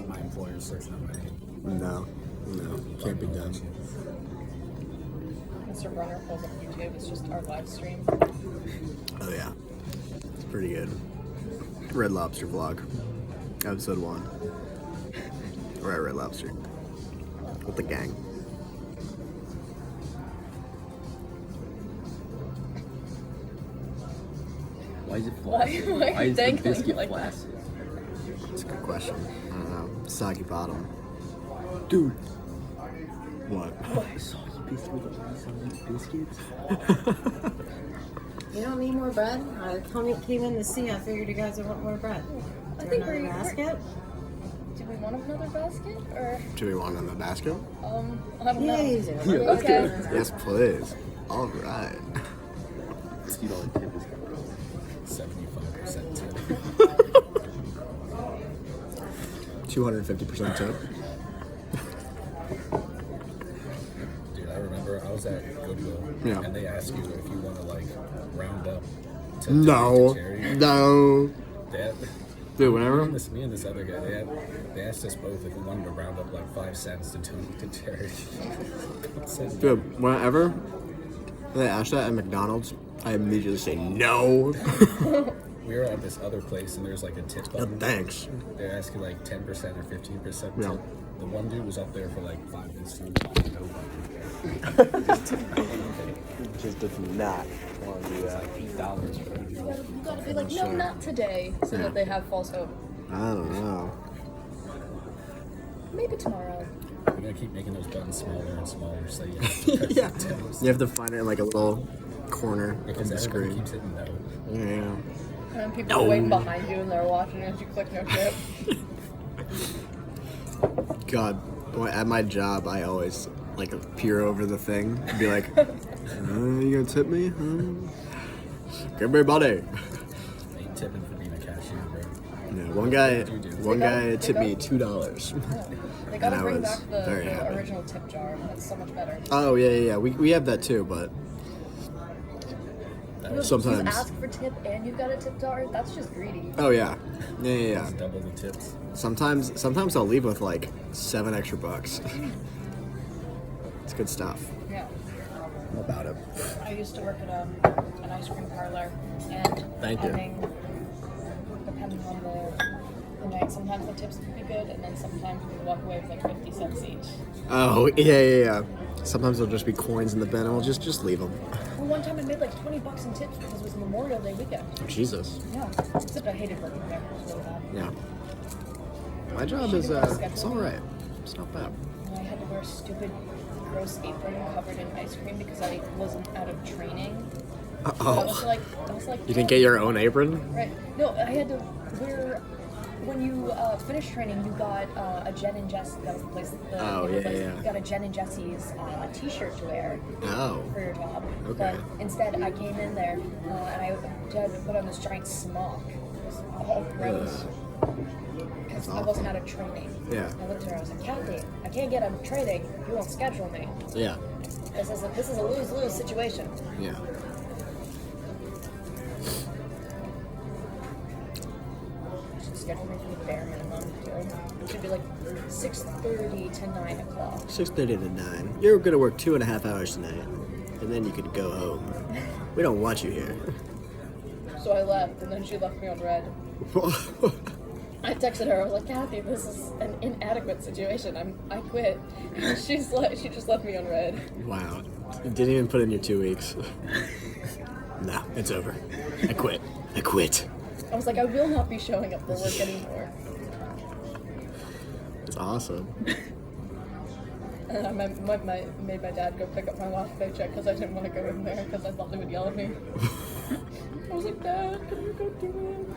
want my employer searching on my name. No, can't be done. Mr. Brunner pulls up YouTube. It's just our live stream. Oh yeah, it's pretty good. Red Lobster vlog, episode 1. We're at Red Lobster with the gang. Why is it flaccid? Why are you is the dangling biscuit like flaccid? That's a good question. I don't know. Soggy bottom. Dude, What? I saw you biscuit with some biscuits. You don't need more bread? I came in to see. I figured you guys would want more bread. I Is there think another basket? Do we want another basket or Do we want on the basket? I don't know. Yeah, you do. Okay. Yes, please. All right. $60 tip is coming. 75% tip. 250% tip. Dude, I remember I was at Goodwill, Yeah. and they asked you if you want to like round up to No. to charity. No. They had, Dude, whenever. me and this other guy, they asked us both if we wanted to round up like 5 cents to donate to charity. Said no. Dude, whenever they ask that at McDonald's, I immediately say no. We were at this other place, and there's like a tip No, button. thanks. They're asking like 10% or 15% tip. Yeah. The one dude was up there for like 5 minutes. Just does not want to do that. $8 for every You gotta be like, no, not today, so that they have false hope. I don't know. Maybe tomorrow. We're gonna keep making those buttons smaller and smaller, so you have to Yeah. press the tips. You have to find it in like a little corner of Because the everybody screen. keeps hitting no. Yeah. And people are waiting behind you and they're watching as you click no tip. God, at my job, I always like peer over the thing and be like, "You gonna tip me? Give me money." Ain't tipping for being a cashier, bro. Yeah, one guy They tipped got- me $2. They gotta And I bring was back very the happy. original tip jar. That's so much better. Oh yeah. We have that too, but sometimes. You ask for tip and you've got a tip jar? That's just greedy. Oh yeah. Yeah. Just double the tips. Sometimes I'll leave with like $7 extra. It's good stuff. Yeah. I'm about it. I used to work at an ice cream parlor, and Thank you. depending on the night, sometimes the tips would be good, and then sometimes we would walk away with like 50 cents each. Oh yeah. Sometimes there'll just be coins in the bin, and I'll just leave them. Well, one time I made like 20 bucks in tips because it was Memorial Day weekend. Jesus. Yeah. Except I hated working there. It was really bad. Yeah. My job is it's all right. It's not bad. And I had to wear a stupid, gross apron covered in ice cream because I wasn't out of training. I was Oh. like, You didn't get your own apron? Right. No, I had to wear. When you finished training, you got a Jen and Jess. That was the place. Oh, yeah. You got a Jen and Jesse's T-shirt to wear Oh. for your job. Okay. But instead, I came in there and I had to put on this giant smock. It was all gross. Because I wasn't out of training. Yeah. I looked at her. I was like, Kathy, I can't get out of training. You won't schedule me. Yeah. This is a lose-lose situation. Yeah. Schedule me for the bare minimum. It should be like 6:30 to 9 o'clock. 6:30 to 9. You're gonna work 2.5 hours tonight, and then you could go home. We don't want you here. So I left, and then she left me on red. I texted her. I was like, Kathy, this is an inadequate situation. I quit. And she just left me on red. Wow. You didn't even put in your 2 weeks. No, it's over. I quit. I was like, I will not be showing up for work anymore. It's awesome. And I made my dad go pick up my last paycheck because I didn't want to go in there because I thought they would yell at me. I was like, Dad, can you go do it?